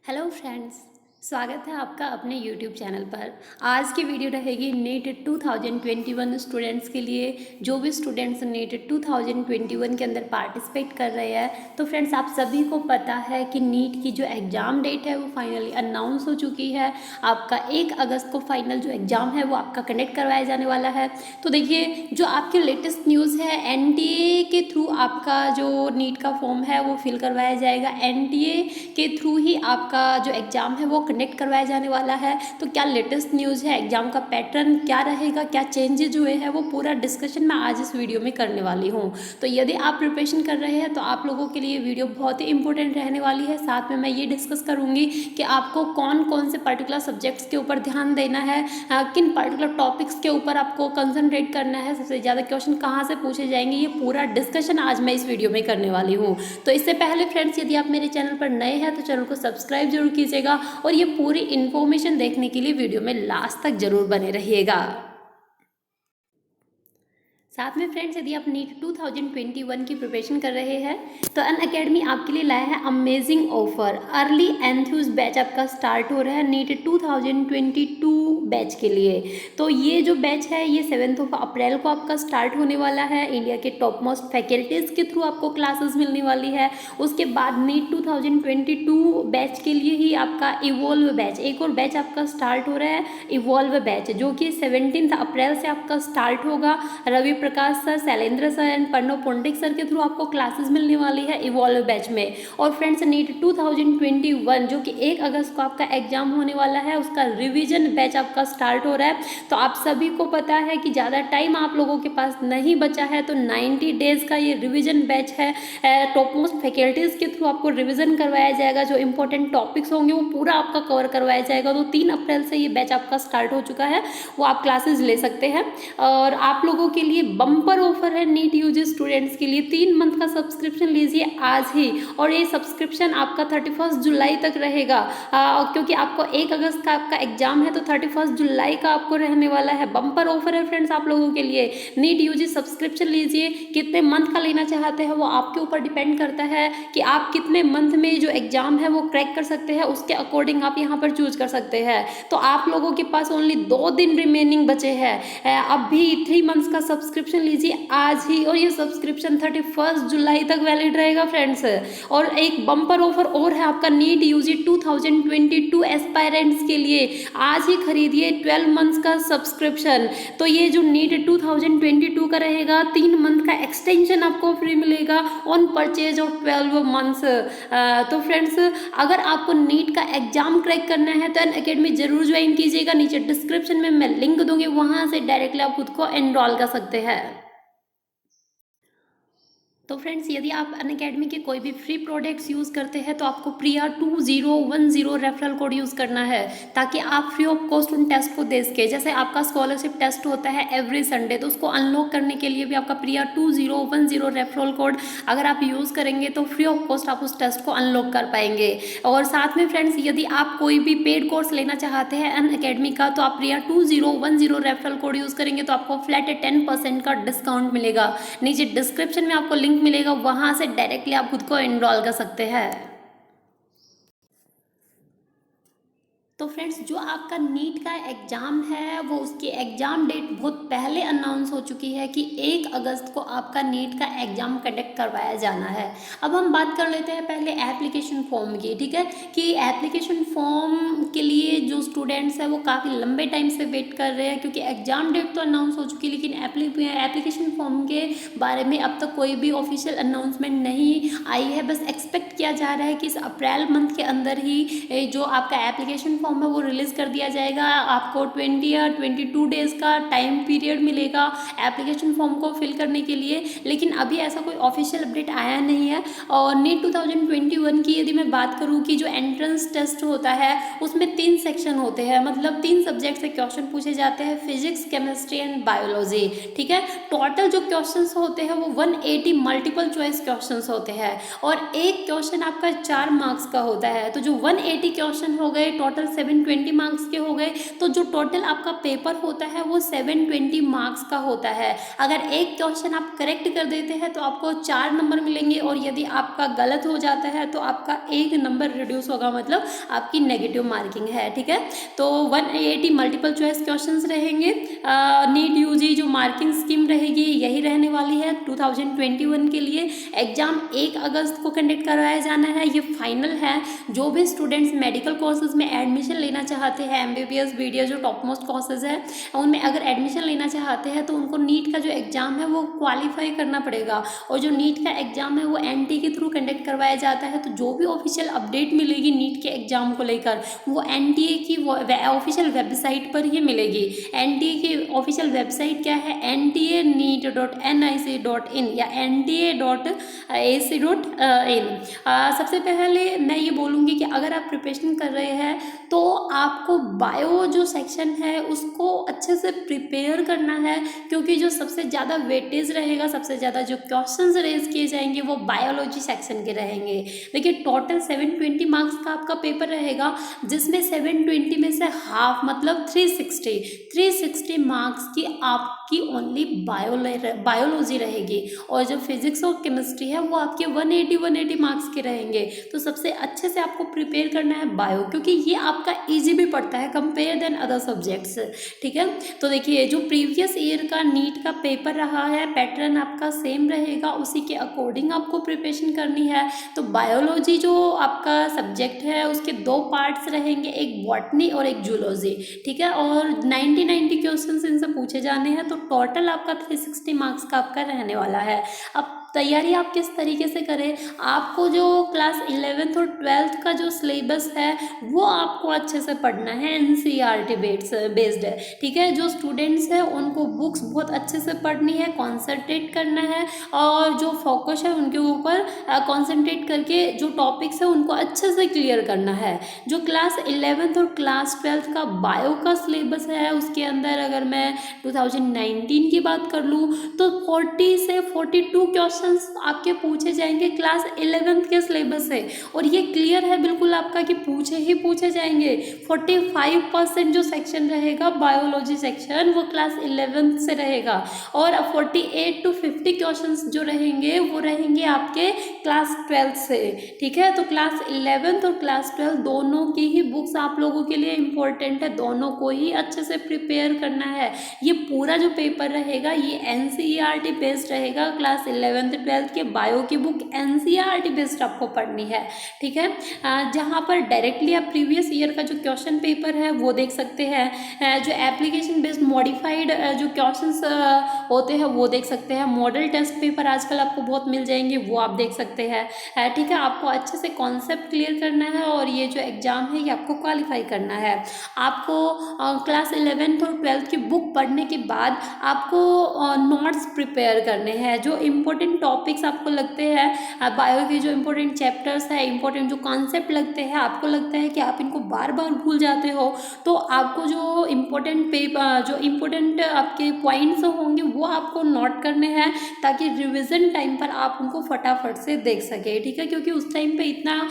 Hello friends, स्वागत है आपका अपने यूट्यूब चैनल पर। आज की वीडियो रहेगी नीट 2021 स्टूडेंट्स के लिए। जो भी स्टूडेंट्स नीट 2021 के अंदर पार्टिसिपेट कर रहे हैं, तो फ्रेंड्स आप सभी को पता है कि नीट की जो एग्ज़ाम डेट है वो फाइनली अनाउंस हो चुकी है। आपका 1 अगस्त को फाइनल जो एग्ज़ाम है वो आपका कंडक्ट करवाया जाने वाला है। तो देखिए, जो आपकी लेटेस्ट न्यूज़ है, एनटीए के थ्रू आपका जो नीट का फॉर्म है वो फिल करवाया जाएगा। एनटीए के थ्रू ही आपका जो एग्ज़ाम है वो कंडक्ट करवाया जाने वाला है। तो क्या लेटेस्ट न्यूज़ है, एग्ज़ाम का पैटर्न क्या रहेगा, क्या चेंजेज हुए हैं, वो पूरा डिस्कशन मैं आज इस वीडियो में करने वाली हूँ। तो यदि आप प्रिपरेशन कर रहे हैं तो आप लोगों के लिए वीडियो बहुत ही इंपॉर्टेंट रहने वाली है। साथ में मैं ये डिस्कस करूँगी कि आपको कौन कौन से पर्टिकुलर सब्जेक्ट्स के ऊपर ध्यान देना है, किन पर्टिकुलर टॉपिक्स के ऊपर आपको कंसंट्रेट करना है, सबसे ज़्यादा क्वेश्चन कहाँ से पूछे जाएंगे, ये पूरा डिस्कशन आज मैं इस वीडियो में करने वाली हूँ। तो इससे पहले फ्रेंड्स, यदि आप मेरे चैनल पर नए हैं तो चैनल को सब्सक्राइब जरूर कीजिएगा और ये पूरी इन्फॉर्मेशन देखने के लिए वीडियो में लास्ट तक जरूर बने रहिएगा। साथ में फ्रेंड्स, यदि आप नीट 2021 की प्रिपरेशन कर रहे हैं तो अनअकैडमी आपके लिए लाया है amazing offer. Early Enthuse batch आपका स्टार्ट हो रहा है नीट 2022 बैच के लिए। तो ये जो बैच है ये 7 अप्रैल को आपका स्टार्ट होने वाला है। इंडिया के टॉप मोस्ट फैकल्टीज़ के थ्रू आपको क्लासेस मिलने वाली है। उसके बाद नीट 2022 बैच के लिए ही आपका इवॉल्व बैच, एक और बैच आपका स्टार्ट हो रहा है, इवॉल्व बैच, जो कि 17 अप्रैल से आपका स्टार्ट होगा। Ravi Prakash sir, Shailendra sir and Pranav Pandit sir के थ्रू आपको क्लासेस मिलने वाली है इवॉल्व बैच में। और फ्रेंड्स, नीट 2021 जो कि 1 अगस्त को आपका एग्जाम होने वाला है, उसका रिवीजन बैच आपका स्टार्ट हो रहा है। तो आप सभी को पता है कि ज़्यादा टाइम आप लोगों के पास नहीं बचा है, तो 90 डेज का ये रिवीजन बैच है। टॉप मोस्ट फैकल्टीज़ के थ्रू आपको रिवीजन करवाया जाएगा। जो इंपॉर्टेंट टॉपिक्स होंगे वो पूरा आपका कवर करवाया जाएगा। तो 3 अप्रैल से ये बैच आपका स्टार्ट हो चुका है, वो आप क्लासेस ले सकते हैं। और आप लोगों के लिए बम्पर ऑफर है नीट यूजी स्टूडेंट्स के लिए। 3 मंथ का सब्सक्रिप्शन लीजिए आज ही, और ये सब्सक्रिप्शन आपका 31 जुलाई तक रहेगा, क्योंकि आपको 1 अगस्त का आपका एग्जाम है, तो 31 जुलाई का आपको रहने वाला है। बम्पर ऑफर है फ्रेंड्स आप लोगों के लिए। नीट यूजी सब्सक्रिप्शन लीजिए। कितने मंथ का लेना चाहते हैं वो आपके ऊपर डिपेंड करता है कि आप कितने मंथ में जो एग्जाम है वो क्रैक कर सकते हैं, उसके अकॉर्डिंग आप यहाँ पर चूज कर सकते हैं। तो आप लोगों के पास ओनली 2 दिन रिमेनिंग बचे हैं। अब भी 3 मंथ्स का सब्सक्रिप्शन लीजिए आज ही, और ये सब्सक्रिप्शन 31 जुलाई तक वैलिड रहेगा फ्रेंड्स। और एक बम्पर ऑफर और है आपका नीट यूजी 2022 एस्पायरेंट्स के लिए। आज ही खरीदिए 12 मंथ्स का सब्सक्रिप्शन। तो ये जो नीट 2022 का रहेगा, 3 मंथ का एक्सटेंशन आपको फ्री मिलेगा ऑन परचेज ऑफ 12 मंथ्स। तो फ्रेंड्स, अगर आपको नीट का एग्जाम क्रैक करना है तो अनअकैडमी जरूर ज्वाइन कीजिएगा। नीचे डिस्क्रिप्शन में मैं लिंक दूंगी, वहां से डायरेक्टली आप खुद को एनरोल कर सकते हैं। तो फ्रेंड्स, यदि आप अनअकैडमी के कोई भी फ्री प्रोडक्ट्स यूज़ करते हैं तो आपको प्रिया 2010 रेफरल कोड यूज़ करना है, ताकि आप फ्री ऑफ कॉस्ट उन टेस्ट को दे सके। जैसे आपका स्कॉलरशिप टेस्ट होता है एवरी संडे, तो उसको अनलॉक करने के लिए भी आपका प्रिया 2010 रेफरल कोड अगर आप यूज़ करेंगे तो फ्री ऑफ कॉस्ट आप उस टेस्ट को अनलॉक कर पाएंगे। और साथ में फ्रेंड्स, यदि आप कोई भी पेड कोर्स लेना चाहते हैं अनअकैडमी का, तो आप प्रिया 2010 रेफरल कोड यूज़ करेंगे तो आपको फ्लैट 10% का डिस्काउंट मिलेगा। नीचे डिस्क्रिप्शन में आपको लिंक मिलेगा, वहां से डायरेक्टली आप खुद को एनरोल कर सकते हैं। तो फ्रेंड्स, जो आपका नीट का एग्ज़ाम है वो उसकी एग्ज़ाम डेट बहुत पहले अनाउंस हो चुकी है कि 1 अगस्त को आपका नीट का एग्ज़ाम कंडक्ट करवाया जाना है। अब हम बात कर लेते हैं पहले एप्लीकेशन फॉर्म की, ठीक है, कि एप्लीकेशन फॉर्म के लिए जो स्टूडेंट्स हैं वो काफ़ी लंबे टाइम से वेट कर रहे हैं, क्योंकि एग्ज़ाम डेट तो अनाउंस हो चुकी है, लेकिन एप्लीकेशन फॉर्म के बारे में अब तक कोई भी ऑफिशियल अनाउंसमेंट नहीं आई है। बस एक्सपेक्ट किया जा रहा है कि इस अप्रैल मंथ के अंदर ही जो आपका एप्लीकेशन फॉर्म है वो रिलीज़ कर दिया जाएगा। आपको 20 या 22 डेज़ का टाइम पीरियड मिलेगा एप्लीकेशन फॉर्म को फिल करने के लिए, लेकिन अभी ऐसा कोई ऑफिशियल अपडेट आया नहीं है। और नीट 2021 की यदि मैं बात करूँ कि जो एंट्रेंस टेस्ट होता है उसमें 3 सेक्शन होते हैं, मतलब 3 सब्जेक्ट से क्वेश्चन पूछे जाते हैं, फिजिक्स, केमिस्ट्री एंड बायोलॉजी, ठीक है। टोटल जो क्वेश्चन होते हैं वो 180 मल्टीपल चॉइस क्वेश्चन होते हैं, और एक क्वेश्चन आपका 4 मार्क्स का होता है। तो जो 180 क्वेश्चन हो गए, टोटल 720 मार्क्स के हो गए, तो जो टोटल आपका पेपर होता है वो 720 मार्क्स का होता है। अगर एक क्वेश्चन आप करेक्ट कर देते हैं तो आपको 4 नंबर मिलेंगे, और यदि आपका गलत हो जाता है तो आपका 1 नंबर रिड्यूस होगा, मतलब आपकी नेगेटिव मार्किंग है। ठीक है, तो 180 मल्टीपल चॉइस क्वेश्चंस रहेंगे। नीट यूजी जो मार्किंग स्कीम रहेगी यही रहने वाली है 2021 के लिए। एग्जाम 1 अगस्त को कंडक्ट करवाया जाना है, ये फाइनल है। जो भी स्टूडेंट्स मेडिकल कोर्सेज में एडमिशन लेना चाहते हैं, MBBS BDS जो टॉप मोस्ट कोर्सेज है उनमें अगर एडमिशन लेना चाहते हैं तो उनको नीट का जो एग्ज़ाम है वो क्वालिफाई करना पड़ेगा। और जो नीट का एग्ज़ाम है वो NTA के थ्रू कंडक्ट करवाया जाता है, तो जो भी ऑफिशियल अपडेट मिलेगी नीट के एग्ज़ाम को लेकर वो NTA की ऑफिशियल वेबसाइट पर ही मिलेगी। NTA की ऑफिशियल वेबसाइट क्या है, ntaneet.nic.in या nta.ac.in। सबसे पहले मैं ये बोलूँगी कि अगर आप प्रिपरेशन कर रहे हैं तो आपको बायो जो सेक्शन है उसको अच्छे से प्रिपेयर करना है, क्योंकि जो सबसे ज़्यादा वेटेज रहेगा, सबसे ज़्यादा जो क्वेश्चंस रेज किए जाएंगे वो बायोलॉजी सेक्शन के रहेंगे। देखिए टोटल 720 मार्क्स का आपका पेपर रहेगा, जिसमें 720 में से हाफ मतलब 360 मार्क्स की आपकी ओनली बायोलॉजी रहेगी, और जो फिजिक्स और केमिस्ट्री है वो आपके 180 मार्क्स के रहेंगे। तो सबसे अच्छे से आपको प्रिपेयर करना है बायो, क्योंकि ये आपका इजी भी पड़ता है कंपेयर देन अदर सब्जेक्ट्स। ठीक है, तो देखिए जो प्रीवियस ईयर का नीट का पेपर रहा है पैटर्न आपका सेम रहेगा, उसी के अकॉर्डिंग आपको प्रिपरेशन करनी है। तो बायोलॉजी जो आपका सब्जेक्ट है उसके 2 पार्ट्स रहेंगे, एक बॉटनी और एक जूलॉजी। ठीक है, और 90 क्वेश्चन इनसे पूछे जाने हैं, तो टोटल आपका 360 मार्क्स का आपका रहने वाला है। अब तैयारी आप किस तरीके से करें, आपको जो क्लास 11th और 12th का जो सिलेबस है वो आपको अच्छे से पढ़ना है, NCERT बेस्ड है। ठीक है, जो स्टूडेंट्स हैं उनको बुक्स बहुत अच्छे से पढ़नी है, कॉन्सेंट्रेट करना है, और जो फोकस है उनके ऊपर कॉन्सेंट्रेट करके जो टॉपिक्स है उनको अच्छे से क्लियर करना है। जो क्लास 11th और क्लास 12th का बायो का सिलेबस है उसके अंदर अगर मैं 2019 की बात कर लूँ तो 40 से 42 क्वेश्चन आपके पूछे जाएंगे क्लास 11th के सिलेबस से, और ये क्लियर है बिल्कुल आपका कि पूछे जाएंगे। 45% जो सेक्शन रहेगा बायोलॉजी सेक्शन वो क्लास 11th से रहेगा, और 48 to 50 क्वेश्चंस जो रहेंगे वो रहेंगे आपके क्लास 12th से। ठीक है, तो क्लास 11th और क्लास 12 दोनों की ही बुक्स आप लोगों के लिए इम्पोर्टेंट है, दोनों को ही अच्छे से प्रिपेयर करना है। ये पूरा जो पेपर रहेगा ये NCERT बेस्ड रहेगा, क्लास 11th 12th के बायो की बुक NCERT बेस्ड आपको पढ़नी है। ठीक है, जहाँ पर डायरेक्टली आप प्रीवियस ईयर का जो क्वेश्चन पेपर है वो देख सकते हैं, जो एप्लीकेशन बेस्ड मॉडिफाइड जो क्वेश्चंस होते हैं वो देख सकते हैं, मॉडल टेस्ट पेपर आजकल आपको बहुत मिल जाएंगे वो आप देख सकते हैं। ठीक है, आपको अच्छे से कॉन्सेप्ट क्लियर करना है, और ये जो एग्ज़ाम है ये आपको क्वालिफाई करना है। आपको क्लास 11th और 12th की बुक पढ़ने के बाद आपको नोट्स प्रिपेयर करने हैं, जो इम्पोर्टेंट टॉपिक्स आपको लगते हैं बायो के, जो इम्पोर्टेंट चैप्टर्स है, इम्पोर्टेंट जो कॉन्सेप्ट लगते हैं, आपको लगता है कि आप इनको बार बार भूल जाते हो, तो आपको जो इम्पोर्टेंट आपके पॉइंट्स होंगे वो आपको नोट करने हैं, ताकि रिवीजन टाइम पर आप उनको फटाफट से देख सके। ठीक है, क्योंकि उस टाइम पे इतना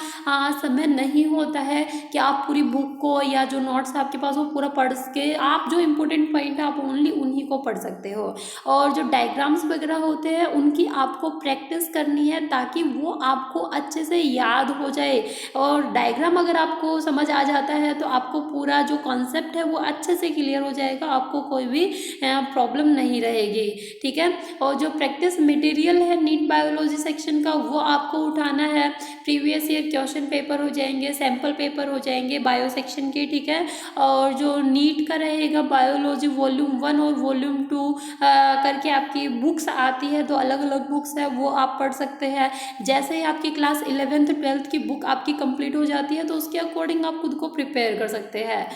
समय नहीं होता है कि आप पूरी बुक को या जो नोट्स आपके पास वो पूरा पढ़ सके। आप जो इम्पोर्टेंट पॉइंट है आप ओनली उन्हीं को पढ़ सकते हो, और जो डायग्राम्स वगैरह होते हैं उनकी आपको प्रैक्टिस करनी है ताकि वो आपको अच्छे से याद हो जाए। और डायग्राम अगर आपको समझ आ जाता है तो आपको पूरा जो कॉन्सेप्ट है वो अच्छे से क्लियर हो जाएगा, आपको कोई भी प्रॉब्लम नहीं रहेगी। ठीक है, और जो प्रैक्टिस मटेरियल है नीट बायोलॉजी सेक्शन का वो आपको उठाना है। प्रीवियस ईयर क्वेश्चन पेपर हो जाएंगे, सैम्पल पेपर हो जाएंगे बायो सेक्शन के। ठीक है, और जो नीट का रहेगा बायोलॉजी वॉल्यूम 1 और वॉल्यूम 2 करके आपकी बुक्स आती है, तो अलग अलग बुक्स है वो आप पढ़ सकते हैं। जैसे ही आपकी क्लास 11th 12th की बुक आपकी कंप्लीट हो जाती है तो उसके अकॉर्डिंग आप खुद को प्रिपेयर कर सकते हैं।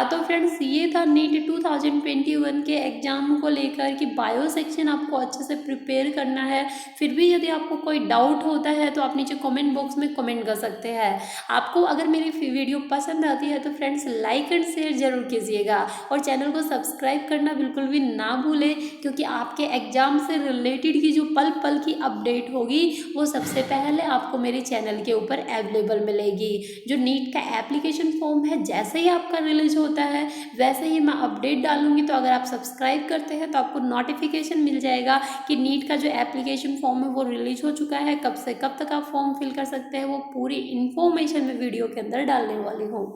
तो फ्रेंड्स ये था नीट 2021 के एग्जाम को लेकर कि बायो सेक्शन आपको अच्छे से प्रिपेयर करना है। फिर भी यदि आपको कोई डाउट हो होता है तो आप नीचे कमेंट बॉक्स में कमेंट कर सकते हैं। आपको अगर मेरी वीडियो पसंद आती है तो फ्रेंड्स लाइक एंड शेयर ज़रूर कीजिएगा और चैनल को सब्सक्राइब करना बिल्कुल भी ना भूलें, क्योंकि आपके एग्ज़ाम से रिलेटेड की जो पल पल की अपडेट होगी वो सबसे पहले आपको मेरे चैनल के ऊपर अवेलेबल मिलेगी। जो नीट का एप्लीकेशन फॉर्म है जैसे ही आपका रिलीज होता है वैसे ही मैं अपडेट डालूंगी, तो अगर आप सब्सक्राइब करते हैं तो आपको नोटिफिकेशन मिल जाएगा कि नीट का जो एप्लीकेशन फॉर्म है वो रिलीज हो चुका है, कब से कब तक आप फॉर्म फिल कर सकते हैं, वो पूरी इन्फॉर्मेशन मैं वीडियो के अंदर डालने वाली हूँ।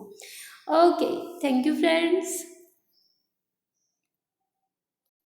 Okay, thank you friends.